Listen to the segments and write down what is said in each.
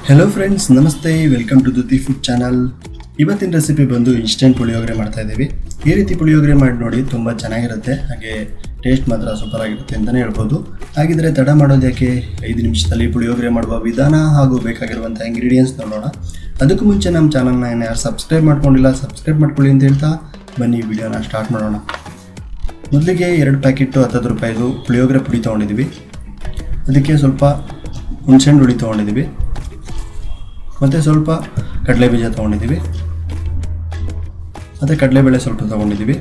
Hello friends, ನಮಸ್ತೆ. Welcome to Duti food channel. ಇವತ್ತಿನ recipe ಬಂದು ಇನ್ಸ್ಟೆಂಟ್ ಪುಳಿಯೋಗರೆ ಮಾಡ್ತಾ ಇದ್ದೀವಿ. ಈ ರೀತಿ ಪುಳಿಯೋಗರೆ ಮಾಡಿ ನೋಡಿ, ತುಂಬ ಚೆನ್ನಾಗಿರುತ್ತೆ. ಹಾಗೆ ಟೇಸ್ಟ್ ಮಾತ್ರ ಸೂಪರ್ ಆಗಿರುತ್ತೆ ಅಂತಲೇ ಹೇಳ್ಬೋದು. ಹಾಗಿದ್ರೆ ತಡ ಮಾಡೋದು ಯಾಕೆ, 5 ನಿಮಿಷದಲ್ಲಿ ಪುಳಿಯೋಗರೆ ಮಾಡುವ ವಿಧಾನ ಹಾಗೂ ಬೇಕಾಗಿರುವಂಥ ಇಂಗ್ರೀಡಿಯೆಂಟ್ಸ್ ನೋಡೋಣ. ಅದಕ್ಕೂ ಮುಂಚೆ ನಮ್ಮ ಚಾನಲ್ನ ಯಾರು ಸಬ್ಸ್ಕ್ರೈಬ್ ಮಾಡ್ಕೊಂಡಿಲ್ಲ, ಸಬ್ಸ್ಕ್ರೈಬ್ ಮಾಡ್ಕೊಳ್ಳಿ ಅಂತ ಹೇಳ್ತಾ ಬನ್ನಿ ವಿಡಿಯೋನ ಸ್ಟಾರ್ಟ್ ಮಾಡೋಣ. ಮೊದಲಿಗೆ 2 ಪ್ಯಾಕೆಟು 10 ರೂಪಾಯಿದು ಪುಳಿಯೋಗರೆ ಪುಡಿ ತೊಗೊಂಡಿದ್ದೀವಿ. ಅದಕ್ಕೆ ಸ್ವಲ್ಪ ಹುಣಸೆಹಣ್ಣು ಹುಳಿ ತೊಗೊಂಡಿದ್ದೀವಿ, ಮತ್ತು ಸ್ವಲ್ಪ ಕಡಲೆಬೀಜ ತೊಗೊಂಡಿದ್ದೀವಿ, ಮತ್ತು ಕಡಲೆಬೇಳೆ ಸ್ವಲ್ಪ ತೊಗೊಂಡಿದ್ದೀವಿ,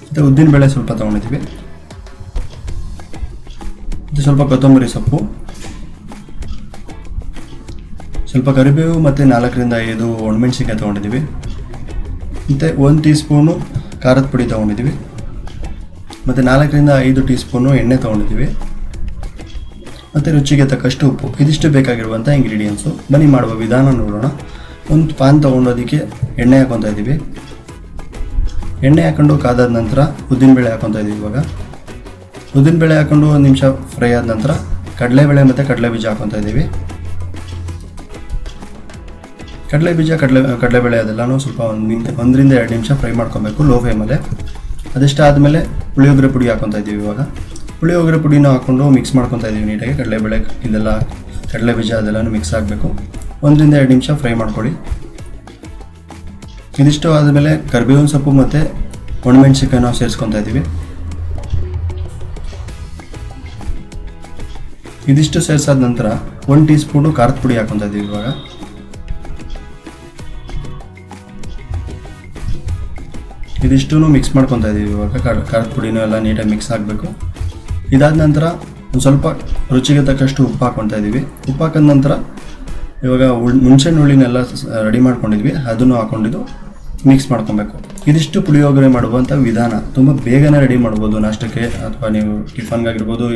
ಮತ್ತು ಉದ್ದಿನಬೇಳೆ ಸ್ವಲ್ಪ ತೊಗೊಂಡಿದ್ದೀವಿ, ಮತ್ತು ಸ್ವಲ್ಪ ಕೊತ್ತಂಬರಿ ಸೊಪ್ಪು, ಸ್ವಲ್ಪ ಕರಿಬೇವು, ಮತ್ತು 4ರಿಂದ 5 ಒಣಮೆಣಸಿನ್ಕಾಯಿ ತೊಗೊಂಡಿದ್ದೀವಿ, ಮತ್ತು 1 ಟೀ ಸ್ಪೂನು ಖಾರದ ಪುಡಿ ತೊಗೊಂಡಿದ್ದೀವಿ, ಮತ್ತು 4ರಿಂದ 5 ಟೀ ಸ್ಪೂನು ಎಣ್ಣೆ ತೊಗೊಂಡಿದ್ದೀವಿ, ಮತ್ತು ರುಚಿಗೆ ತಕ್ಕಷ್ಟು ಉಪ್ಪು. ಇದಿಷ್ಟು ಬೇಕಾಗಿರುವಂಥ ಇಂಗ್ರೀಡಿಯೆಂಟ್ಸು. ಬನ್ನಿ ಮಾಡುವ ವಿಧಾನ ನೋಡೋಣ. ಒಂದು ಪಾನ್ ತೊಗೊಂಡು ಅದಕ್ಕೆ ಎಣ್ಣೆ ಹಾಕ್ಕೊತಾ ಇದ್ದೀವಿ. ಎಣ್ಣೆ ಹಾಕ್ಕೊಂಡು ಕಾದಾದ ನಂತರ ಉದ್ದಿನಬೇಳೆ ಹಾಕ್ಕೊತಾ ಇದ್ದೀವಿ. ಇವಾಗ ಉದ್ದಿನಬೇಳೆ ಹಾಕ್ಕೊಂಡು 1 ನಿಮಿಷ ಫ್ರೈ ಆದ ನಂತರ ಕಡಲೆಬೇಳೆ ಮತ್ತು ಕಡಲೆಬೀಜ ಹಾಕ್ಕೊತಾ ಇದ್ದೀವಿ. ಕಡಲೆಬೀಜ ಕಡಲೆಬೇಳೆ ಅದೆಲ್ಲನೂ ಸ್ವಲ್ಪ 1ರಿಂದ 2 ನಿಮಿಷ ಫ್ರೈ ಮಾಡ್ಕೊಬೇಕು ಲೋ ಫ್ಲೇಮಲ್ಲೇ. ಅದಷ್ಟಾದಮೇಲೆ ಪುಳಿಯೋಗರೆ ಪುಡಿ ಹಾಕ್ಕೊತಾ ಇದ್ದೀವಿ. ಇವಾಗ ಪುಳಿಯೋಗರೆ ಪುಡಿನೂ ಹಾಕ್ಕೊಂಡು ಮಿಕ್ಸ್ ಮಾಡ್ಕೊತಾ ಇದ್ದೀವಿ ನೀಟಾಗಿ. ಕಡಲೆಬೇಳೆ ಇದೆಲ್ಲ ಕಡಲೆಬೀಜ ಅದೆಲ್ಲನೂ ಮಿಕ್ಸ್ ಆಗಬೇಕು. 1ರಿಂದ 2 ನಿಮಿಷ ಫ್ರೈ ಮಾಡ್ಕೊಳ್ಳಿ. ಇದಿಷ್ಟು ಆದಮೇಲೆ ಕರಿಬೇವಿನ ಸೊಪ್ಪು ಮತ್ತು ಒಣಮೆಣಸಿನ್ಕಾಯಿ ನಾವು ಸೇರಿಸ್ಕೊತಾ ಇದ್ದೀವಿ. ಇದಿಷ್ಟು ಸೇರಿಸಾದ ನಂತರ 1 ಟೀ ಸ್ಪೂನು ಖಾರದ ಪುಡಿ ಹಾಕ್ಕೊತಾ ಇದ್ದೀವಿ. ಇವಾಗ ಇದಿಷ್ಟೂ ಮಿಕ್ಸ್ ಮಾಡ್ಕೊತಾ ಇದ್ದೀವಿ. ಇವಾಗ ಖಾರದ ಪುಡಿನೂ ಎಲ್ಲ ನೀಟಾಗಿ ಮಿಕ್ಸ್ ಆಗಬೇಕು. ಇದಾದ ನಂತರ ಒಂದು ಸ್ವಲ್ಪ ರುಚಿಗೆ ತಕ್ಕಷ್ಟು ಉಪ್ಪು ಹಾಕ್ಕೊತಾ ಇದ್ದೀವಿ. ಉಪ್ಪು ಹಾಕಿದ ನಂತರ ಇವಾಗ ಹುಣಸೆಹಣ್ಣು ಹುಳಿನೆಲ್ಲ ರೆಡಿ ಮಾಡ್ಕೊಂಡಿದ್ವಿ, ಅದನ್ನು ಹಾಕ್ಕೊಂಡಿದ್ದು ಮಿಕ್ಸ್ ಮಾಡ್ಕೊಬೇಕು. ಇದಿಷ್ಟು ಪುಳಿಯೋಗರೆ ಮಾಡುವಂಥ ವಿಧಾನ. ತುಂಬ ಬೇಗನೆ ರೆಡಿ ಮಾಡ್ಬೋದು, ನಾಷ್ಟಕ್ಕೆ ಅಥವಾ ನೀವು ಟಿಫನ್ಗಾಗಿರ್ಬೋದು,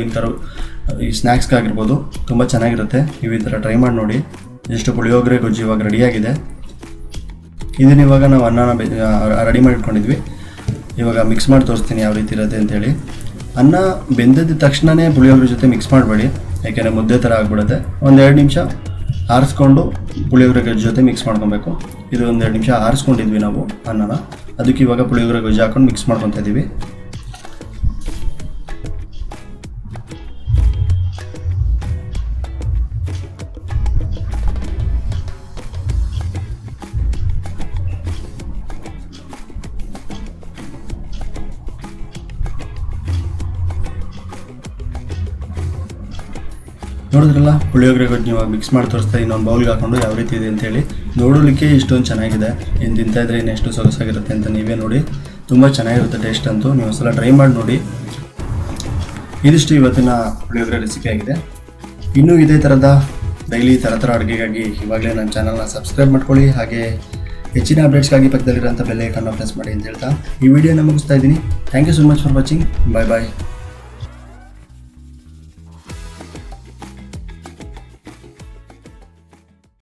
ಈ ಸ್ನ್ಯಾಕ್ಸ್ಗಾಗಿರ್ಬೋದು. ತುಂಬ ಚೆನ್ನಾಗಿರುತ್ತೆ. ನೀವು ಈ ಥರ ಟ್ರೈ ಮಾಡಿ ನೋಡಿ. ಇದಿಷ್ಟು ಪುಳಿಯೋಗರೆ ಗೊಜ್ಜು ಇವಾಗ ರೆಡಿಯಾಗಿದೆ. ಇದನ್ನ ಇವಾಗ ನಾವು ಅನ್ನನ ರೆಡಿ ಮಾಡಿ ಇಟ್ಕೊಂಡಿದ್ವಿ. ಇವಾಗ ಮಿಕ್ಸ್ ಮಾಡಿ ತೋರಿಸ್ತೀನಿ ಯಾವ ರೀತಿ ಇರುತ್ತೆ ಅಂತೇಳಿ. ಅನ್ನ ಬೆಂದಿದ್ದ ತಕ್ಷಣವೇ ಪುಳಿಯೋಗರೆ ಜೊತೆ ಮಿಕ್ಸ್ ಮಾಡಬೇಡಿ, ಯಾಕೆಂದರೆ ಮುದ್ದೆ ಥರ ಆಗಿಬಿಡುತ್ತೆ. 1-2 ನಿಮಿಷ ಆರಿಸ್ಕೊಂಡು ಪುಳಿಯೋಗರೆ ಗೊಜ್ಜು ಜೊತೆ ಮಿಕ್ಸ್ ಮಾಡ್ಕೊಬೇಕು. ಇದು 1-2 ನಿಮಿಷ ಆರಿಸ್ಕೊಂಡಿದ್ವಿ ನಾವು ಅನ್ನನ. ಅದಕ್ಕೆ ಇವಾಗ ಪುಳಿಯೋಗರೆ ಗೊಜ್ಜು ಹಾಕೊಂಡು ಮಿಕ್ಸ್ ಮಾಡ್ಕೊತಾ ಇದ್ದೀವಿ. ನೋಡಿದ್ರಲ್ಲ, ಪುಳಿಯೋಗರೆ ಗೊಜ್ಜು ಇವಾಗ ಮಿಕ್ಸ್ ಮಾಡಿ ತೋರಿಸ್ತಾ ಇನ್ನೊಂದು ಬೌಲ್ಗೆ ಹಾಕೊಂಡು ಯಾವ ರೀತಿ ಇದೆ ಅಂತೇಳಿ. ನೋಡಲಿಕ್ಕೆ ಇಷ್ಟೊಂದು ಚೆನ್ನಾಗಿದೆ, ಇನ್ನು ತಿಂತಾ ಇದ್ರೆ ಇನ್ನೆಷ್ಟು ಸೊಗಸಾಗಿರುತ್ತೆ ಅಂತ ನೀವೇ ನೋಡಿ. ತುಂಬ ಚೆನ್ನಾಗಿರುತ್ತೆ ಟೇಸ್ಟ್ ಅಂತೂ. ನೀವು ಒಂದ್ಸಲ ಟ್ರೈ ಮಾಡಿ ನೋಡಿ. ಇದಿಷ್ಟು ಇವತ್ತಿನ ಪುಳಿಯೋಗರೆ ರೆಸಿಪಿ ಆಗಿದೆ. ಇನ್ನೂ ಇದೇ ಥರದ ಡೈಲಿ ಥರ ಅಡುಗೆಗಾಗಿ ಇವಾಗಲೇ ನನ್ನ ಚಾನಲ್ನ ಸಬ್ಸ್ಕ್ರೈಬ್ ಮಾಡ್ಕೊಳ್ಳಿ. ಹಾಗೆ ಹೆಚ್ಚಿನ ಅಪ್ಡೇಟ್ಸ್ಗಾಗಿ ಪಕ್ಕದಲ್ಲಿರೋಂಥ ಬೆಲ್ ಐಕಾನ್ನ ಪ್ರೆಸ್ ಮಾಡಿ ಅಂತ ಹೇಳ್ತಾ ಈ ವಿಡಿಯೋನ ಮುಗಿಸ್ತಾ ಇದ್ದೀನಿ. Thank you so much for watching. Bye bye.